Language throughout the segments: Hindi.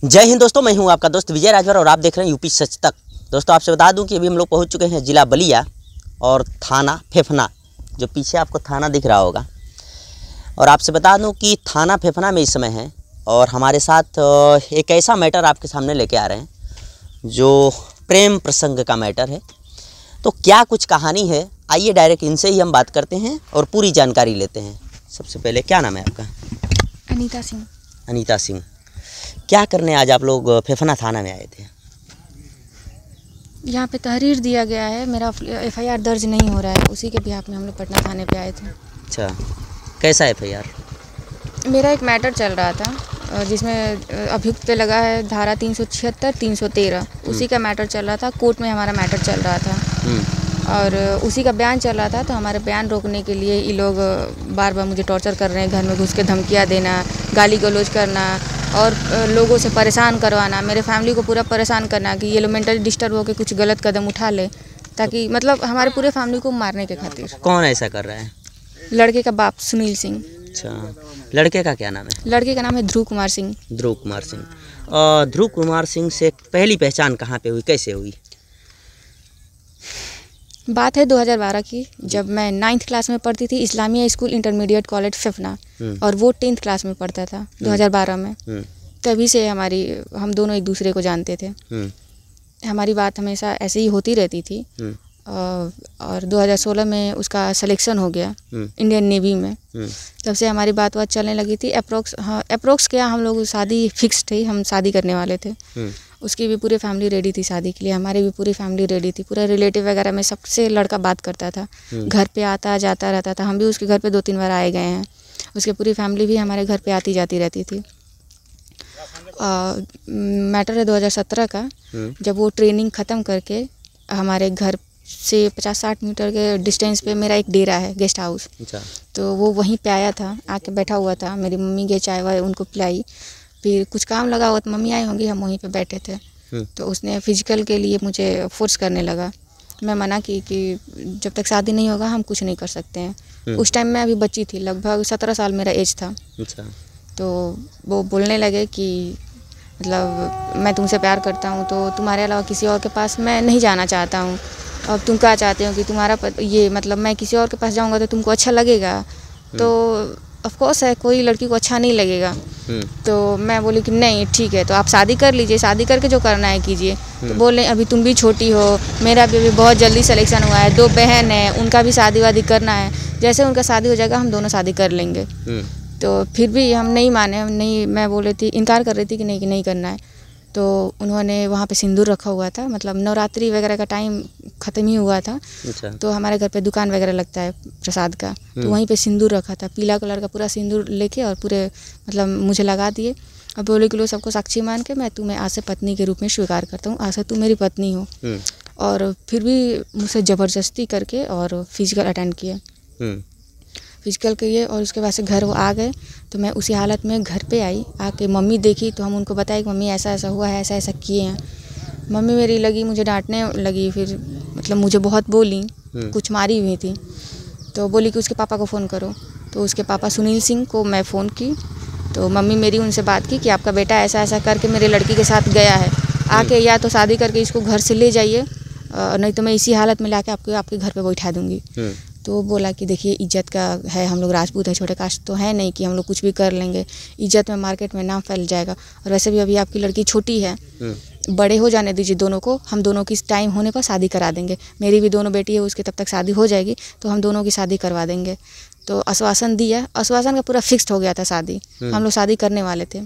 जय हिंद दोस्तों, मैं हूं आपका दोस्त विजय राजभर और आप देख रहे हैं यूपी सच तक। दोस्तों आपसे बता दूं कि अभी हम लोग पहुंच चुके हैं जिला बलिया और थाना फेफना, जो पीछे आपको थाना दिख रहा होगा। और आपसे बता दूं कि थाना फेफना में इस समय है और हमारे साथ एक ऐसा मैटर आपके सामने लेके आ रहे हैं जो प्रेम प्रसंग का मैटर है। तो क्या कुछ कहानी है, आइए डायरेक्ट इनसे ही हम बात करते हैं और पूरी जानकारी लेते हैं। सबसे पहले क्या नाम है आपका? अनीता सिंह। अनीता सिंह, क्या करने आज आप लोग फेफना थाना में आए थे? यहाँ पे तहरीर दिया गया है, मेरा एफआईआर दर्ज नहीं हो रहा है, उसी के बिहाफ में हम लोग पटना थाने पे आए थे। अच्छा, कैसा एफआईआर? मेरा एक मैटर चल रहा था जिसमें अभियुक्त पे लगा है धारा 376, 313, उसी का मैटर चल रहा था। कोर्ट में हमारा मैटर चल रहा था और उसी का बयान चल रहा था। तो हमारे बयान रोकने के लिए ये लोग बार बार मुझे टॉर्चर कर रहे हैं, घर में घुस के धमकियाँ देना, गाली गलौज करना और लोगों से परेशान करवाना, मेरे फैमिली को पूरा परेशान करना कि ये लोग मेंटली डिस्टर्ब होकर कुछ गलत कदम उठा ले, ताकि मतलब हमारे पूरे फैमिली को मारने के खातिर। कौन ऐसा कर रहा है? लड़के का बाप सुनील सिंह। अच्छा, लड़के का क्या नाम है? लड़के का नाम है ध्रुव कुमार सिंह। ध्रुव कुमार सिंह। ध्रुव कुमार सिंह से पहली पहचान कहाँ पे हुई, कैसे हुई? बात है 2012 की, जब मैं 9th क्लास में पढ़ती थी, Islamia school intermediate college Fephna, और वो 10th क्लास में पढ़ता था 2012 में। तभी से हम दोनों एक दूसरे को जानते थे। हमारी बात हमेशा ऐसे ही होती रहती थी। और 2016 में उसका सिलेक्शन हो गया इंडियन नेवी में। तब से हमारी बात चलने लगी थी। अप्रोक्स क्या, हम लोग शादी फिक्स थे, हम शादी करने वाले थे। उसकी भी पूरी फैमिली रेडी थी शादी के लिए, हमारी भी पूरी फैमिली रेडी थी। पूरा रिलेटिव वगैरह में सबसे लड़का बात करता था, घर पे आता जाता रहता था। हम भी उसके घर पे 2-3 बार आए गए हैं। उसकी पूरी फैमिली भी हमारे घर पे आती जाती रहती थी। मैटर है 2017 का, जब वो ट्रेनिंग ख़त्म करके हमारे घर से 50-60 मीटर के डिस्टेंस पे मेरा एक डेरा है, गेस्ट हाउस। तो वो वहीं पे आया था, आके बैठा हुआ था। मेरी मम्मी गए चाय वाय उनको पिलाई, फिर कुछ काम लगा हुआ तो मम्मी आई होंगी, हम वहीं पे बैठे थे। तो उसने फिजिकल के लिए मुझे फोर्स करने लगा। मैं मना की कि जब तक शादी नहीं होगा हम कुछ नहीं कर सकते हैं। उस टाइम मैं अभी बच्ची थी, लगभग 17 साल मेरा एज था। तो वो बोलने लगे कि मतलब मैं तुमसे प्यार करता हूँ, तो तुम्हारे अलावा किसी और के पास मैं नहीं जाना चाहता हूँ। अब तुम क्या चाहते हो कि तुम्हारा ये मतलब मैं किसी और के पास जाऊँगा तो तुमको अच्छा लगेगा? तो ऑफ कोर्स है, कोई लड़की को अच्छा नहीं लगेगा। तो मैं बोली कि नहीं ठीक है, तो आप शादी कर लीजिए, शादी करके जो करना है कीजिए। तो बोले अभी तुम भी छोटी हो, मेरा भी अभी बहुत जल्दी सिलेक्शन हुआ है, 2 बहन है, उनका भी शादी वादी करना है, जैसे उनका शादी हो जाएगा हम दोनों शादी कर लेंगे। तो फिर भी हम नहीं माने, हम नहीं, मैं बोल रही थी, इनकार कर रही थी कि नहीं करना है। तो उन्होंने वहाँ पे सिंदूर रखा हुआ था, मतलब नवरात्रि वगैरह का टाइम ख़त्म ही हुआ था। तो हमारे घर पे दुकान वगैरह लगता है प्रसाद का, तो वहीं पे सिंदूर रखा था, पीला कलर का पूरा सिंदूर लेके और पूरे मतलब मुझे लगा दिए। अब बोले कि लो सबको साक्षी मान के मैं तुम्हें आज से पत्नी के रूप में स्वीकार करता हूँ, आज से तुम मेरी पत्नी हो। और फिर भी मुझसे ज़बरदस्ती करके और फिजिकल अटेंड किया, फिजिकल किए। और उसके बाद से घर वो आ गए, तो मैं उसी हालत में घर पे आई। आके मम्मी देखी तो हम उनको बताए कि मम्मी ऐसा ऐसा हुआ है, ऐसा ऐसा किए हैं। मम्मी मेरी लगी मुझे डांटने लगी, फिर मतलब मुझे बहुत बोली, कुछ मारी हुई थी। तो बोली कि उसके पापा को फ़ोन करो। तो उसके पापा सुनील सिंह को मैं फ़ोन की, तो मम्मी मेरी उनसे बात की कि आपका बेटा ऐसा ऐसा करके मेरे लड़की के साथ गया है, आके या तो शादी करके इसको घर से ले जाइए, नहीं तो मैं इसी हालत में लाके आपके घर पे बैठा दूँगी। तो बोला कि देखिए इज्जत का है, हम लोग राजपूत है, छोटे कास्ट तो है नहीं कि हम लोग कुछ भी कर लेंगे, इज्जत में मार्केट में नाम फैल जाएगा। और वैसे भी अभी आपकी लड़की छोटी है, बड़े हो जाने दीजिए दोनों को, हम दोनों की टाइम होने पर शादी करा देंगे। मेरी भी दोनों बेटी है, उसकी तब तक शादी हो जाएगी तो हम दोनों की शादी करवा देंगे। तो आश्वासन दिया, आश्वासन का पूरा फिक्स्ड हो गया था शादी, हम लोग शादी करने वाले थे।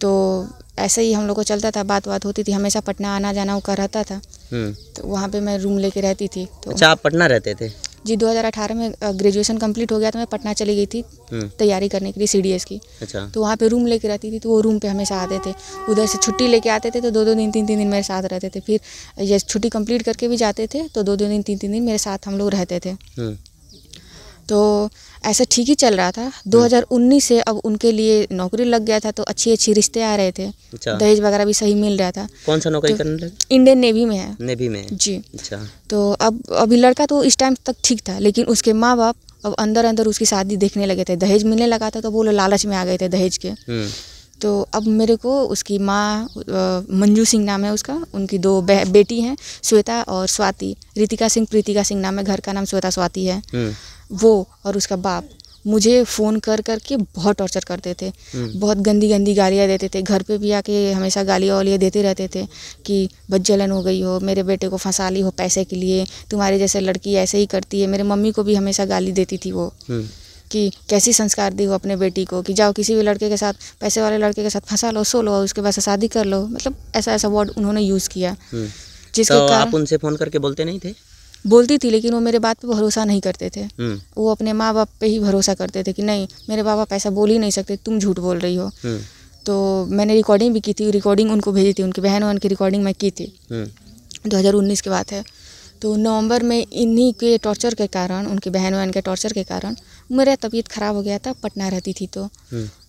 तो ऐसे ही हम लोग को चलता था, बात होती थी, हमेशा पटना आना जाना वो रहता था। तो वहाँ पे मैं रूम लेके रहती थी। तो अच्छा, आप पटना रहते थे? जी, 2018 में ग्रेजुएशन कंप्लीट हो गया तो मैं पटना चली गई थी तैयारी करने के लिए CDS की। अच्छा। तो वहाँ पे रूम लेके रहती थी, तो वो रूम पे हमेशा आते थे। उधर से छुट्टी लेके आते थे तो 2-2 दिन 3-3 दिन मेरे साथ रहते थे। फिर ये छुट्टी कंप्लीट करके भी जाते थे तो 2-2 दिन 3-3 दिन मेरे साथ हम लोग रहते थे। तो ऐसा ठीक ही चल रहा था। 2019 से अब उनके लिए नौकरी लग गया था, तो अच्छी रिश्ते आ रहे थे। अच्छा। दहेज वगैरह भी सही मिल रहा था। कौन सा नौकरी करने लगे? इंडियन नेवी में है। नेवी में? जी। अच्छा। तो अब अभी लड़का तो इस टाइम तक ठीक था, लेकिन उसके माँ बाप अब अंदर उसकी शादी देखने लगे थे। दहेज मिलने लगा था तो वो लोग लालच में आ गए थे दहेज के। तो अब मेरे को उसकी माँ, मंजू सिंह नाम है उसका, उनकी 2 बेटी हैं, श्वेता और स्वाति। रितिका सिंह, प्रीतिका सिंह नाम है, घर का नाम श्वेता स्वाति है। वो और उसका बाप मुझे फ़ोन कर के बहुत टॉर्चर करते थे। बहुत गंदी गंदी गालियाँ देते थे। घर पे भी आके हमेशा गालियाँ वालियाँ देते रहते थे कि बदजलन हो गई हो, मेरे बेटे को फंसा ली हो पैसे के लिए, तुम्हारे जैसे लड़की ऐसे ही करती है। मेरे मम्मी को भी हमेशा गाली देती थी वो कि कैसी संस्कार दी हो अपने बेटी को, कि जाओ किसी भी लड़के के साथ, पैसे वाले लड़के के साथ फंसा लो, सो लो, उसके बाद शादी कर लो। मतलब ऐसा वर्ड उन्होंने यूज़ किया। जिसके तो कारण आप उनसे फ़ोन करके बोलते नहीं थे? बोलती थी, लेकिन वो मेरे बात पे भरोसा नहीं करते थे। वो अपने माँ बाप पे ही भरोसा करते थे कि नहीं, मेरे बाबा ऐसा बोल ही नहीं सकते, तुम झूठ बोल रही हो। तो मैंने रिकॉर्डिंग भी की थी, रिकॉर्डिंग उनको भेजी थी, उनकी बहन की रिकॉर्डिंग मैं की थी। 2019 की बात है। तो नवंबर में इन्हीं के टॉर्चर के कारण, उनकी बहन के टॉर्चर के कारण मेरा तबीयत ख़राब हो गया था। पटना रहती थी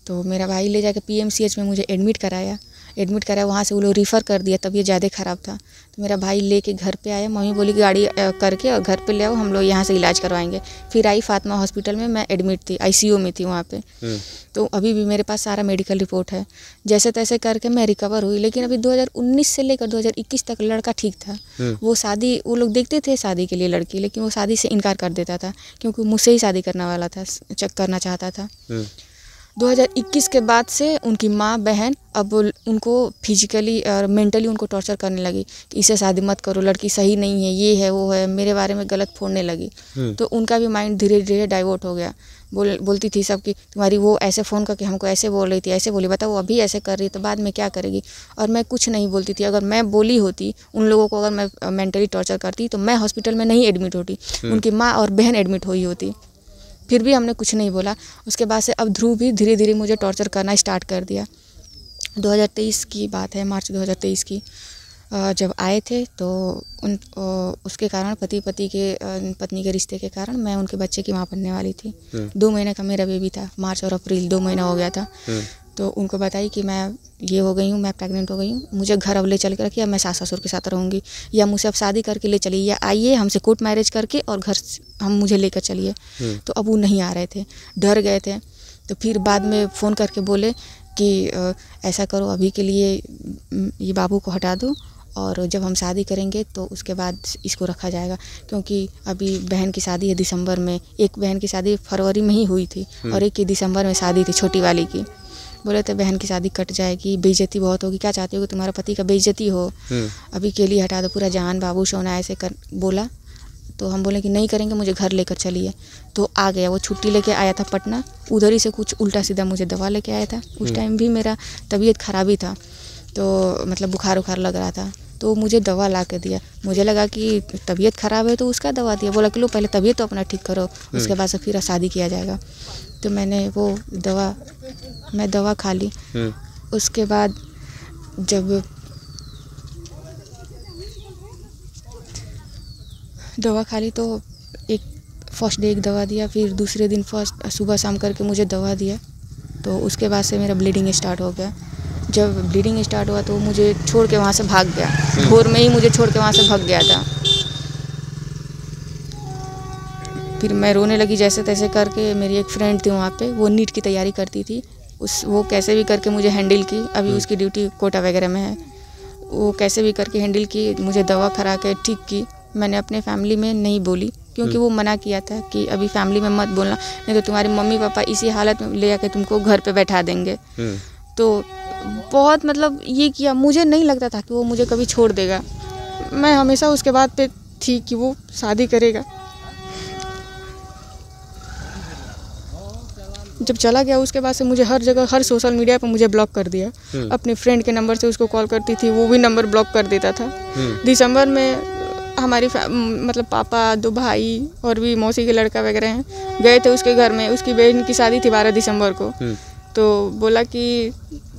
तो मेरा भाई ले जाकर PMCH में मुझे एडमिट कराया। वहाँ से वो लोग रिफ़र कर दिया, तबीयत ज़्यादा ख़राब था। तो मेरा भाई लेके घर पे आया। मम्मी बोली गाड़ी करके और घर पे ले आओ, हम लोग यहाँ से इलाज करवाएंगे। फिर आई फातिमा हॉस्पिटल में, मैं एडमिट थी, ICU में थी वहाँ पे। तो अभी भी मेरे पास सारा मेडिकल रिपोर्ट है। जैसे तैसे करके मैं रिकवर हुई। लेकिन अभी 2019 से लेकर 2021 तक लड़का ठीक था। वो लोग देखते थे शादी के लिए लड़की, लेकिन वो शादी से इनकार कर देता था क्योंकि मुझसे ही शादी करना चाहता था। 2021 के बाद से उनकी माँ बहन अब उनको फिजिकली और मेंटली उनको टॉर्चर करने लगी कि इसे शादी मत करो, लड़की सही नहीं है, ये है वो है, मेरे बारे में गलत फोड़ने लगी। तो उनका भी माइंड धीरे धीरे डाइवर्ट हो गया। बोलती थी सब कि तुम्हारी वो ऐसे फ़ोन करके हमको ऐसे बोल रही थी, ऐसे बोली, बताओ वो अभी ऐसे कर रही है तो बाद में क्या करेगी। और मैं कुछ नहीं बोलती थी। अगर मैं बोली होती उन लोगों को, अगर मैं मेंटली टॉर्चर करती तो मैं हॉस्पिटल में नहीं एडमिट होती, उनकी माँ और बहन एडमिट हुई होती। फिर भी हमने कुछ नहीं बोला। उसके बाद से अब ध्रुव भी धीरे धीरे मुझे टॉर्चर करना स्टार्ट कर दिया। 2023 की बात है, मार्च 2023 की। जब आए थे तो उसके कारण पत्नी के रिश्ते के कारण मैं उनके बच्चे की माँ बनने वाली थी। 2 महीने का मेरा बेबी था। मार्च और अप्रैल 2 महीना हो गया था। तो उनको बताई कि मैं ये हो गई हूँ, मैं प्रेग्नेंट हो गई हूँ, मुझे घर अब ले चल कर रखिए, अब मैं सास ससुर के साथ रहूँगी, या मुझसे अब शादी करके ले चलिए, या आइए हमसे कोर्ट मैरिज करके और मुझे लेकर चलिए। तो अब वो नहीं आ रहे थे, डर गए थे। तो फिर बाद में फ़ोन करके बोले कि ऐसा करो, अभी के लिए ये बाबू को हटा दो और जब हम शादी करेंगे तो उसके बाद इसको रखा जाएगा। क्योंकि अभी बहन की शादी है दिसंबर में, एक बहन की शादी फरवरी में ही हुई थी और एक की दिसंबर में शादी थी, छोटी वाली की। बोले तो बहन की शादी कट जाएगी, बेइज्जती बहुत होगी, क्या चाहते हो कि तुम्हारा पति का बेइज्जती हो, अभी के लिए हटा दो, पूरा जहान बाबू सोना ऐसे कर बोला। तो हम बोले कि नहीं करेंगे, मुझे घर लेकर चलिए। तो आ गया, वो छुट्टी लेके आया था पटना, उधर ही से कुछ उल्टा सीधा मुझे दवा लेके आया था। उस टाइम भी मेरा तबीयत ख़राब ही था, तो मतलब बुखार लग रहा था। तो मुझे दवा ला के दिया। मुझे लगा कि तबीयत ख़राब है तो उसका दवा दिया। बोला कि लो पहले तबीयत तो अपना ठीक करो, उसके बाद से फिर शादी किया जाएगा। तो मैंने वो दवा खा ली। उसके बाद जब दवा खा ली तो फर्स्ट डे एक दवा दिया, फिर दूसरे दिन फर्स्ट सुबह शाम करके मुझे दवा दिया। तो उसके बाद से मेरा ब्लीडिंग स्टार्ट हो गया। जब ब्लीडिंग स्टार्ट हुआ तो मुझे छोड़ के वहाँ से भाग गया, भोर में ही मुझे छोड़ के वहाँ से भाग गया था। फिर मैं रोने लगी जैसे तैसे करके। मेरी एक फ्रेंड थी वहाँ पे, वो नीट की तैयारी करती थी, वो कैसे भी करके मुझे हैंडल की। अभी उसकी ड्यूटी कोटा वगैरह में है। वो कैसे भी करके हैंडल की, मुझे दवा खरा के ठीक की। मैंने अपने फैमिली में नहीं बोली क्योंकि वो मना किया था कि अभी फैमिली में मत बोलना, नहीं तो तुम्हारे मम्मी पापा इसी हालत में ले जाके तुमको घर पे बैठा देंगे। तो बहुत मतलब ये किया। मुझे नहीं लगता था कि वो मुझे कभी छोड़ देगा। मैं हमेशा उसके बाद पे थी कि वो शादी करेगा। जब चला गया उसके बाद से मुझे हर जगह, हर सोशल मीडिया पर मुझे ब्लॉक कर दिया। अपने फ्रेंड के नंबर से उसको कॉल करती थी, वो भी नंबर ब्लॉक कर देता था। दिसंबर में हमारी मतलब पापा, 2 भाई और भी मौसी के लड़का वगैरह हैं, गए थे उसके घर में। उसकी बहन की शादी थी 12 दिसंबर को। तो बोला कि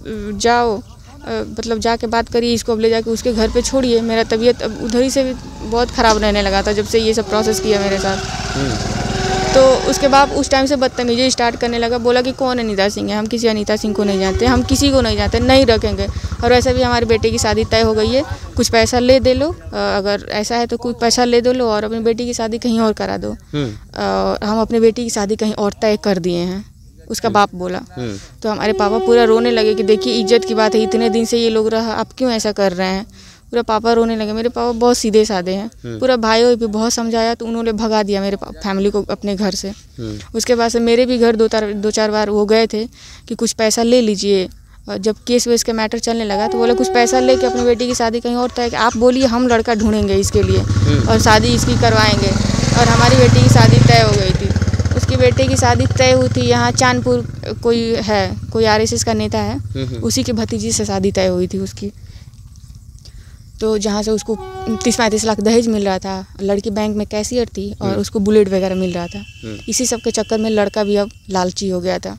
जाओ, मतलब जाके बात करिए, इसको अब ले जाके उसके घर पे छोड़िए। मेरा तबीयत अब उधर ही से भी बहुत ख़राब रहने लगा था जब से ये सब प्रोसेस किया मेरे साथ। तो उसके बाद उस टाइम से बदतमीजी स्टार्ट करने लगा। बोला कि कौन अनीता सिंह है, हम किसी अनीता सिंह को नहीं जानते, हम किसी को नहीं जानते, नहीं रखेंगे। और वैसे भी हमारे बेटे की शादी तय हो गई है, कुछ पैसा ले दे लो, अगर ऐसा है तो कुछ पैसा ले दो लो और अपनी बेटी की शादी कहीं और करा दो। हम अपनी बेटी की शादी कहीं और तय कर दिए हैं। उसका बाप बोला। तो हमारे पापा पूरा रोने लगे कि देखिए इज्जत की बात है, इतने दिन से ये लोग रहा, आप क्यों ऐसा कर रहे हैं। पूरा पापा रोने लगे। मेरे पापा बहुत सीधे साधे हैं। पूरा भाइयों भी बहुत समझाया तो उन्होंने भगा दिया मेरे फैमिली को अपने घर से। उसके बाद से मेरे भी घर दो चार बार वो गए थे कि कुछ पैसा ले लीजिए। और जब केस वेस का मैटर चलने लगा तो बोला कुछ पैसा लेके अपनी बेटी की शादी कहीं और तय कि आप बोलिए, हम लड़का ढूंढेंगे इसके लिए और शादी इसकी करवाएंगे। और हमारी बेटी की शादी तय हो गई थी। उसकी बेटे की शादी तय हुई थी यहाँ चांदपुर, कोई आरएसएस का नेता है, उसी के भतीजी से शादी तय हुई थी उसकी। तो जहाँ से उसको 30-35 लाख दहेज मिल रहा था, लड़की बैंक में कैशियर थी और उसको बुलेट वगैरह मिल रहा था। इसी सब के चक्कर में लड़का भी अब लालची हो गया था।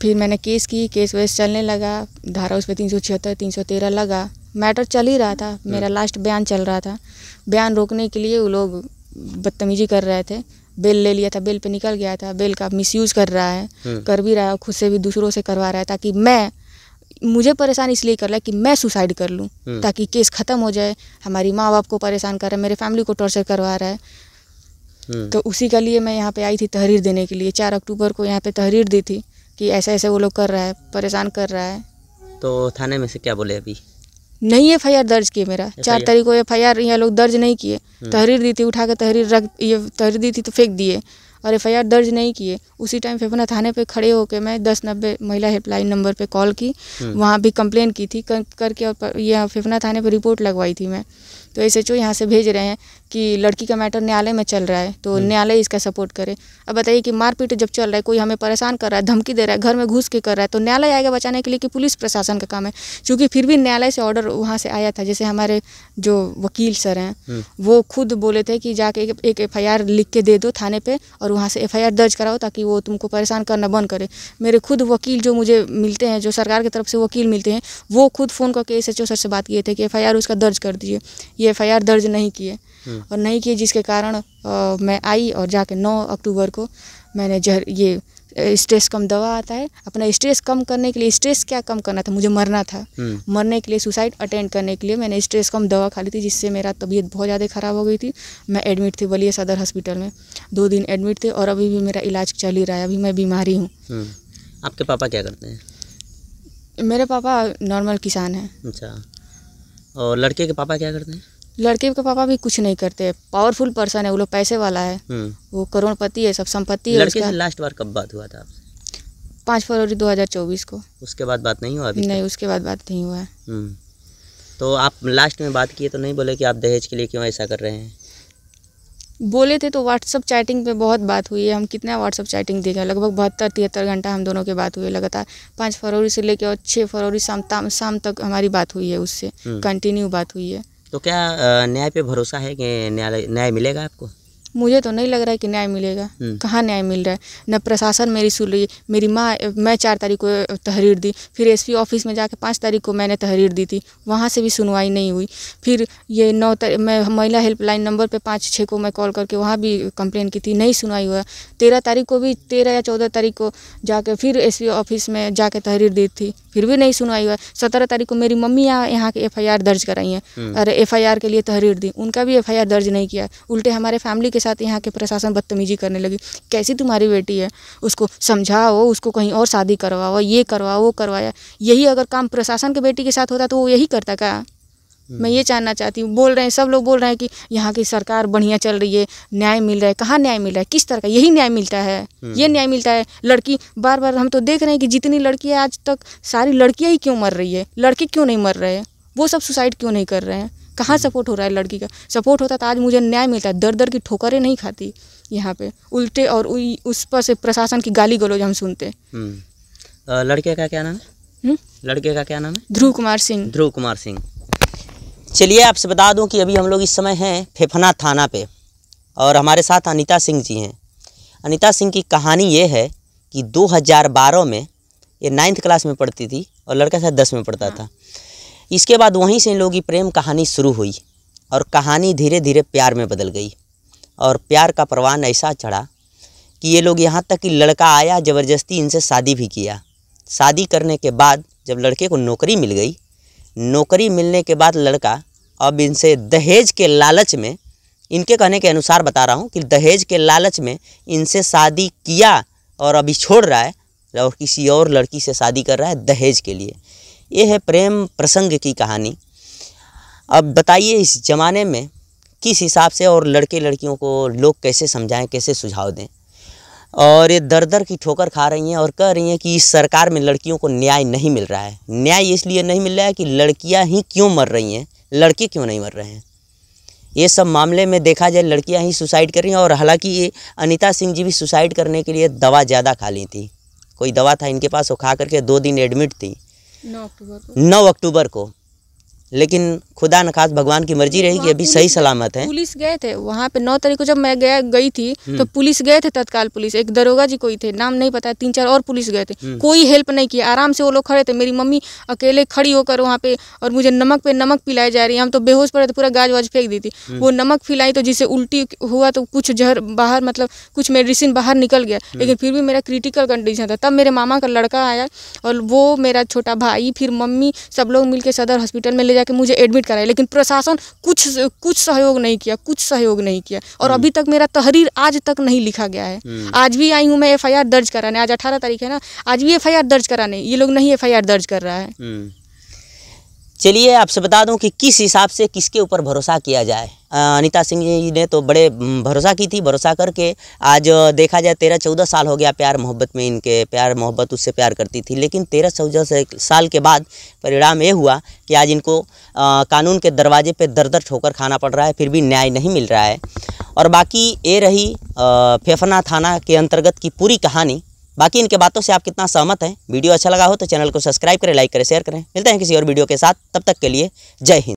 फिर मैंने केस वेस चलने लगा, धारा उस पर 376 313 लगा, मैटर चल ही रहा था। मेरा लास्ट बयान चल रहा था। बयान रोकने के लिए वो लोग बदतमीजी कर रहे थे। बेल ले लिया था, बेल पे निकल गया था। बेल का मिसयूज़ कर रहा है, कर भी रहा है, खुद से भी दूसरों से करवा रहा है ताकि मुझे परेशान इसलिए कर रहा है कि मैं सुसाइड कर लूं, ताकि केस ख़त्म हो जाए। हमारी माँ बाप को परेशान कर रहा है, मेरे फैमिली को टॉर्चर करवा रहा है। तो उसी के लिए मैं यहाँ पे आई थी तहरीर देने के लिए। 4 अक्टूबर को यहाँ पे तहरीर दी थी कि ऐसा ऐसे वो लोग कर रहा है, परेशान कर रहा है। तो थाने में से क्या बोले? अभी नहीं FIR दर्ज किए मेरा। 4 तारीख को FIR ये लोग दर्ज नहीं किए। तहरीर दी थी, उठा के तहरीर दी थी तो फेंक दिए और FIR दर्ज नहीं किए। उसी टाइम फेफना थाने पे खड़े होकर मैं 1090 महिला हेल्पलाइन नंबर पे कॉल की, वहाँ भी कंप्लेन की थी करके और यह फेफना थाने पे रिपोर्ट लगवाई थी मैं। तो SHO यहाँ से भेज रहे हैं कि लड़की का मैटर न्यायालय में चल रहा है तो न्यायालय इसका सपोर्ट करे। अब बताइए कि मारपीट जब चल रहा है, कोई हमें परेशान कर रहा है, धमकी दे रहा है, घर में घुस के कर रहा है, तो न्यायालय आएगा बचाने के लिए कि पुलिस प्रशासन का काम है? क्योंकि फिर भी न्यायालय से ऑर्डर वहाँ से आया था। जैसे हमारे जो वकील सर हैं वो खुद बोले थे कि जाके एक FIR लिख के दे दो थाने पे और वहाँ से FIR दर्ज कराओ ताकि वो तुमको परेशान करना बंद करे। मेरे खुद वकील जो मुझे मिलते हैं, जो सरकार की तरफ से वकील मिलते हैं, वो खुद फ़ोन करके SHO सर से बात किए थे कि FIR उसका दर्ज कर दीजिए। ये FIR दर्ज नहीं किए और नहीं किए, जिसके कारण मैं आई और जाके 9 अक्टूबर को मैंने ये स्ट्रेस कम दवा आता है, अपना स्ट्रेस कम करने के लिए, स्ट्रेस क्या कम करना था, मुझे मरना था, मरने के लिए सुसाइड अटेंड करने के लिए मैंने स्ट्रेस कम दवा खा ली थी, जिससे मेरा तबीयत बहुत ज़्यादा ख़राब हो गई थी। मैं एडमिट थी बलिया सदर हॉस्पिटल में, 2 दिन एडमिट थे और अभी भी मेरा इलाज चल ही रहा है। अभी मैं बीमारी हूँ। आपके पापा क्या करते हैं? मेरे पापा नॉर्मल किसान हैं। अच्छा, और लड़के के पापा क्या करते हैं? लड़के के पापा भी कुछ नहीं करते, पावरफुल पर्सन है, वो लोग पैसे वाला है, वो करोड़पति है, सब संपत्ति है। लड़के से लास्ट बार कब बात हुआ था आपसे? 5 फरवरी 2024 को। उसके बाद बात नहीं हुआ अभी? नहीं, उसके बाद बात नहीं हुआ है। तो आप लास्ट में बात किए तो नहीं बोले कि आप दहेज के लिए क्यों ऐसा कर रहे हैं? बोले थे तो व्हाट्सअप चैटिंग पे बहुत बात हुई है। हम कितना व्हाट्सअप चैटिंग देखा, लगभग 72-73 घंटा हम दोनों की बात हुई है लगातार। 5 फरवरी से लेकर और 6 फरवरी शाम तक हमारी बात हुई है, उससे कंटिन्यू बात हुई है। तो क्या न्याय पे भरोसा है कि न्याय मिलेगा आपको? मुझे तो नहीं लग रहा है कि न्याय मिलेगा। कहाँ न्याय मिल रहा है? न प्रशासन मेरी सुन रही है। मेरी माँ, मैं 4 तारीख को तहरीर दी, फिर SP ऑफिस में जाकर 5 तारीख को मैंने तहरीर दी थी, वहाँ से भी सुनवाई नहीं हुई। फिर ये 9 तारीख मैं महिला हेल्पलाइन नंबर पे 5-6 को मैं कॉल करके वहाँ भी कंप्लेन की थी, नहीं सुनवाई हुआ। 13 तारीख को भी, 13 या 14 तारीख को जाकर फिर SP ऑफिस में जाके तहरीर दी थी, फिर भी नहीं सुनवाई हुआ। 17 तारीख को मेरी मम्मी यहाँ के FIR दर्ज कराई हैं, अरे FIR के लिए तहरीर दी, उनका भी FIR दर्ज नहीं किया। उल्टे हमारे फैमिली के साथ यहाँ के प्रशासन बदतमीजी करने लगी। कैसी तुम्हारी बेटी है, उसको समझाओ, उसको कहीं और शादी करवाओ, ये करवाओ, वो करवाया। यही अगर काम प्रशासन के बेटी के साथ होता तो वो यही करता क्या? मैं ये जानना चाहती हूँ। बोल रहे हैं, सब लोग बोल रहे हैं कि यहाँ की सरकार बढ़िया चल रही है, न्याय मिल रहा है। कहाँ न्याय मिल रहा है? किस तरह का? यही न्याय मिलता है, ये न्याय मिलता है। लड़की बार बार हम तो देख रहे हैं कि जितनी लड़की है आज तक, सारी लड़कियाँ ही क्यों मर रही है, लड़के क्यों नहीं मर रहे हैं? वो सब सुसाइड क्यों नहीं कर रहे हैं? कहाँ सपोर्ट हो रहा है लड़की का? सपोर्ट होता तो आज मुझे न्याय मिलता है। दर दर की ठोकरें नहीं खाती यहाँ पे, उल्टे और उस पर से प्रशासन की गाली गलौज हम सुनते। लड़के का क्या नाम है? लड़के का क्या नाम है? ध्रुव कुमार सिंह। ध्रुव कुमार सिंह। चलिए आपसे बता दूं कि अभी हम लोग इस समय हैं फेफना थाना पे और हमारे साथ अनीता सिंह जी हैं। अनीता सिंह की कहानी ये है कि 2012 में ये 9th क्लास में पढ़ती थी और लड़का शायद 10 में पढ़ता था। इसके बाद वहीं से इन लोगों की प्रेम कहानी शुरू हुई और कहानी धीरे धीरे प्यार में बदल गई और प्यार का परवान ऐसा चढ़ा कि ये लोग यहाँ तक कि लड़का आया, ज़बरदस्ती इनसे शादी भी किया। शादी करने के बाद जब लड़के को नौकरी मिल गई, नौकरी मिलने के बाद लड़का अब इनसे दहेज के लालच में, इनके कहने के अनुसार बता रहा हूँ कि दहेज के लालच में इनसे शादी किया और अभी छोड़ रहा है और किसी और लड़की से शादी कर रहा है दहेज के लिए। ये है प्रेम प्रसंग की कहानी। अब बताइए इस ज़माने में किस हिसाब से और लड़के लड़कियों को लोग कैसे समझाएं, कैसे सुझाव दें। और ये दर दर की ठोकर खा रही हैं और कह रही हैं कि इस सरकार में लड़कियों को न्याय नहीं मिल रहा है। न्याय इसलिए नहीं मिल रहा है कि लड़कियां ही क्यों मर रही हैं, लड़के क्यों नहीं मर रहे हैं। ये सब मामले में देखा जाए लड़कियां ही सुसाइड कर रही हैं। और हालांकि ये अनीता सिंह जी भी सुसाइड करने के लिए दवा ज़्यादा खा ली थी। कोई दवा था इनके पास, वो खा करके 2 दिन एडमिट थी 9 अक्टूबर को। लेकिन खुदा न खास भगवान की मर्जी रही कि अभी सही सलामत है। पुलिस गए थे वहाँ पे 9 तारीख को जब मैं गई थी तो पुलिस गए थे, तत्काल पुलिस, एक दरोगा जी कोई थे, नाम नहीं पता, 3-4 और पुलिस गए थे। कोई हेल्प नहीं किया, आराम से वो लोग खड़े थे। मेरी मम्मी अकेले खड़ी होकर वहाँ पे, और मुझे नमक पे नमक पिलाई जा रही है। हम तो बेहोश पड़े थे, पूरा गाज वाज फेंक दी थी। वो नमक पिलाई तो जिससे उल्टी हुआ तो कुछ जहर बाहर, मतलब कुछ मेडिसिन बाहर निकल गया, लेकिन फिर भी मेरा क्रिटिकल कंडीशन था। तब मेरे मामा का लड़का आया और वो मेरा छोटा भाई फिर मम्मी सब लोग मिलकर सदर हॉस्पिटल में ले जाके मुझे एडमिट कराया। लेकिन प्रशासन कुछ सहयोग नहीं किया, और अभी तक मेरा तहरीर आज तक नहीं लिखा गया है। आज भी आई हूँ मैं एफआईआर दर्ज कराने, आज 18 तारीख है ना, आज भी एफआईआर दर्ज कराने, ये लोग नहीं एफआईआर दर्ज कर रहा है। चलिए आपसे बता दूं कि किस हिसाब से किसके ऊपर भरोसा किया जाए। अनीता सिंह जी ने तो बड़े भरोसा की थी, भरोसा करके आज देखा जाए 13-14 साल हो गया प्यार मोहब्बत में इनके। प्यार मोहब्बत उससे प्यार करती थी, लेकिन 13-14 साल के बाद परिणाम ये हुआ कि आज इनको कानून के दरवाजे पे दर दर ठोकर खाना पड़ रहा है, फिर भी न्याय नहीं मिल रहा है। और बाकी ये रही फेफना थाना के अंतर्गत की पूरी कहानी। बाकी इनके बातों से आप कितना सहमत हैं? वीडियो अच्छा लगा हो तो चैनल को सब्सक्राइब करें, लाइक करें, शेयर करें। मिलते हैं किसी और वीडियो के साथ, तब तक के लिए जय हिंद।